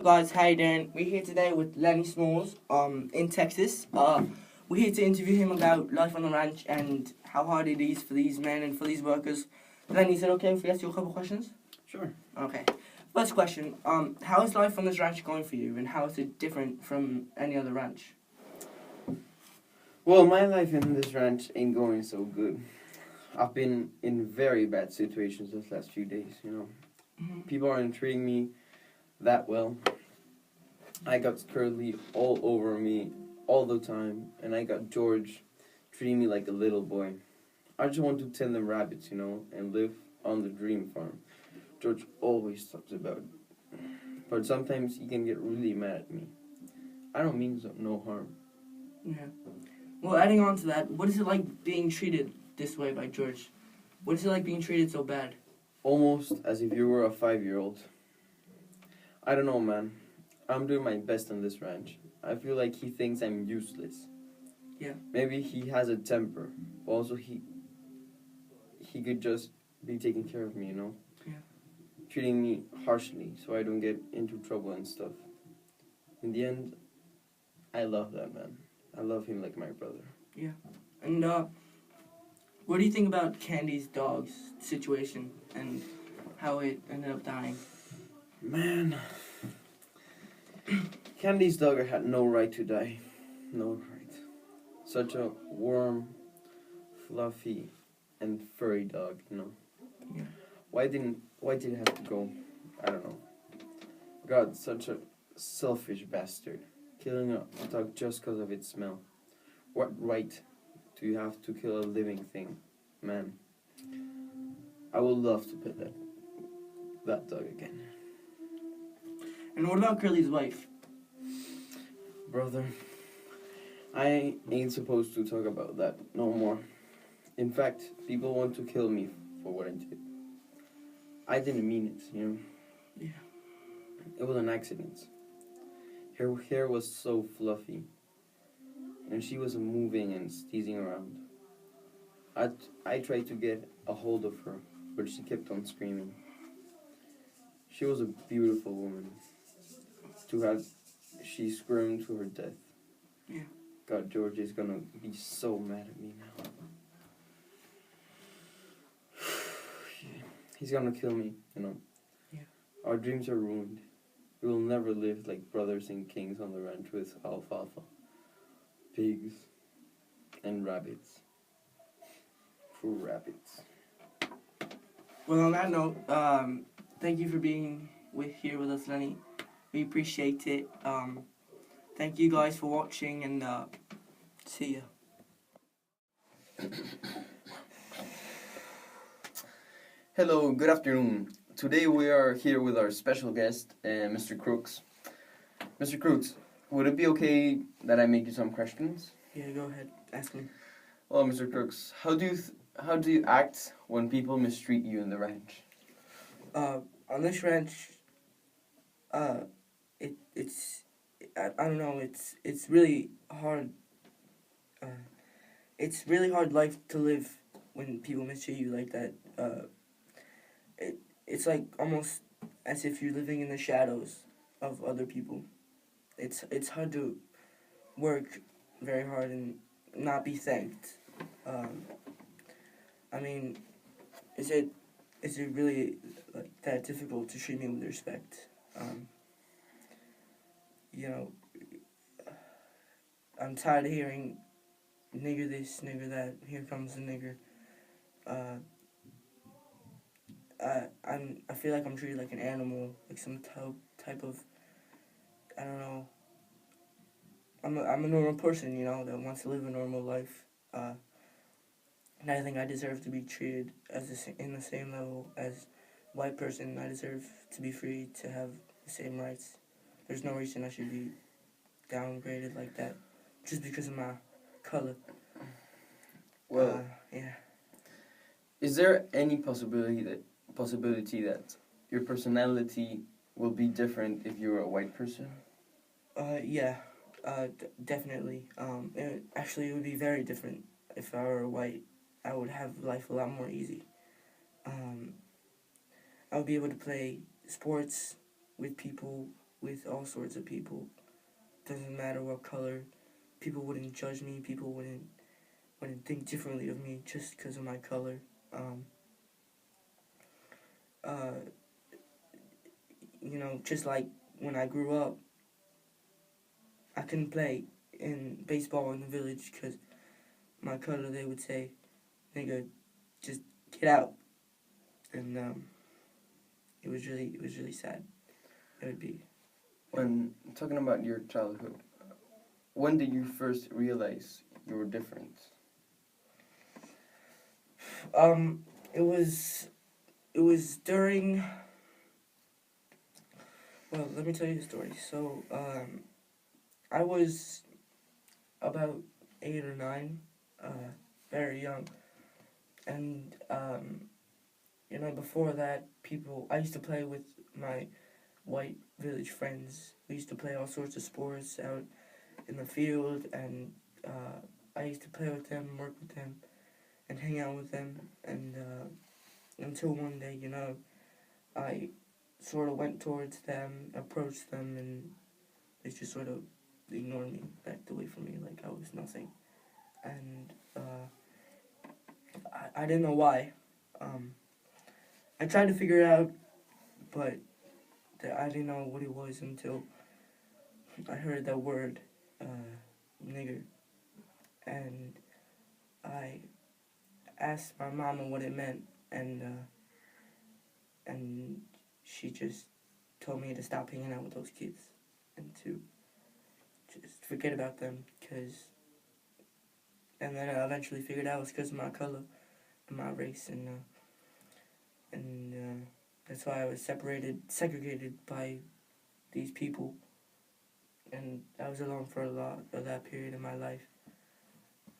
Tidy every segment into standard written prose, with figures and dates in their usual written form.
Guys, how you doing? We're here today with Lennie Smalls, in Texas. We're here to interview him about life on the ranch and how hard it is for these men and for these workers. Lennie, is it okay if we ask you a couple questions? Sure. Okay. First question, how is life on this ranch going for you, and how is it different from any other ranch? Well, my life in this ranch ain't going so good. I've been in very bad situations this last few days, Mm-hmm. People aren't treating me that well. I got Curly all over me all the time, and I got George treating me like a little boy. I just want to tend them rabbits, and live on the dream farm. George always talks about it. But sometimes he can get really mad at me. I don't mean no harm. Yeah. Well, adding on to that, what is it like being treated this way by George? What is it like being treated so bad? Almost as if you were a 5-year-old. I don't know, man. I'm doing my best on this ranch. I feel like he thinks I'm useless. Yeah. Maybe he has a temper. But also he could just be taking care of me, Yeah. Treating me harshly so I don't get into trouble and stuff. In the end, I love that man. I love him like my brother. Yeah. And what do you think about Candy's dog's situation and how it ended up dying? Man, Candy's dog had no right to die. No right. Such a warm, fluffy, and furry dog, Yeah. Why did it have to go? I don't know. God, such a selfish bastard. Killing a dog just because of its smell. What right do you have to kill a living thing? Man, I would love to pet that dog again. And what about Curly's wife? Brother, I ain't supposed to talk about that no more. In fact, people want to kill me for what I did. I didn't mean it, Yeah. It was an accident. Her hair was so fluffy, and she was moving and teasing around. I tried to get a hold of her, but she kept on screaming. She was a beautiful woman. She screamed to her death. Yeah. God, George is gonna be so mad at me now. He's gonna kill me, Yeah. Our dreams are ruined. We will never live like brothers and kings on the ranch with alfalfa, pigs, and rabbits. Poor rabbits. Well, on that note, thank you for being here with us, Lennie. We appreciate it. Thank you guys for watching, and see ya. Hello, good afternoon. Today we are here with our special guest, Mr. Crooks. Mr. Crooks, would it be okay that I make you some questions? Yeah, go ahead. Ask me. Well, Mr. Crooks, how do you act when people mistreat you in the ranch? On this ranch, I don't know. It's really hard. It's really hard life to live when people mistreat you like that. It's like almost as if you're living in the shadows of other people. It's hard to work very hard and not be thanked. I mean, is it really like that difficult to treat me with respect? You know, I'm tired of hearing nigger this, nigger that. Here comes the nigger. I feel like I'm treated like an animal, like some type of, I don't know. I'm a normal person, that wants to live a normal life. And I think I deserve to be treated in the same level as white person. I deserve to be free, to have the same rights. There's no reason I should be downgraded like that just because of my color. Well, yeah. Is there any possibility that your personality will be different if you're a white person? Yeah. Definitely. It would be very different if I were white. I would have life a lot more easy. I would be able to play sports with people with all sorts of people. Doesn't matter what color. People wouldn't judge me. People wouldn't think differently of me just because of my color. Uh, just like when I grew up, I couldn't play in baseball in the village because my color. They would say, "Nigga, just get out," and it was really sad. It would be. When talking about your childhood, when did you first realize you were different? It was during. Well, let me tell you the story. So, I was about 8 or 9, very young, and before that, I used to play with my white village friends. We used to play all sorts of sports out in the field, and I used to play with them, work with them, and hang out with them, and until one day, I sort of went towards them, approached them, and they just sort of ignored me, backed away from me like I was nothing. And I didn't know why. I tried to figure it out, but I didn't know what it was until I heard that word, nigger. And I asked my mama what it meant, and she just told me to stop hanging out with those kids and to just forget about them, and then I eventually figured out it was because of my color and my race, and that's why I was segregated by these people, and I was alone for a lot of that period in my life.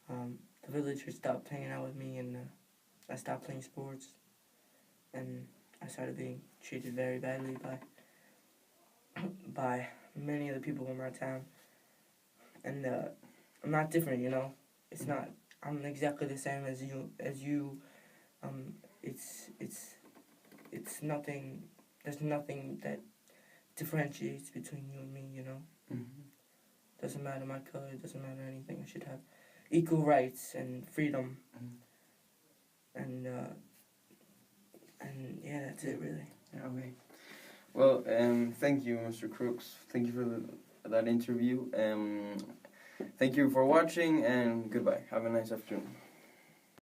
The villagers stopped hanging out with me, and I stopped playing sports, and I started being treated very badly by many of the people in my town. And I'm not different, It's not. I'm exactly the same as you. It's nothing. There's nothing that differentiates between you and me, Mm-hmm. Doesn't matter my color. It doesn't matter anything. I should have equal rights and freedom. Mm-hmm. And yeah, that's it really. Okay. Well, thank you, Mr. Crooks. Thank you for that interview. Thank you for watching, and goodbye. Have a nice afternoon.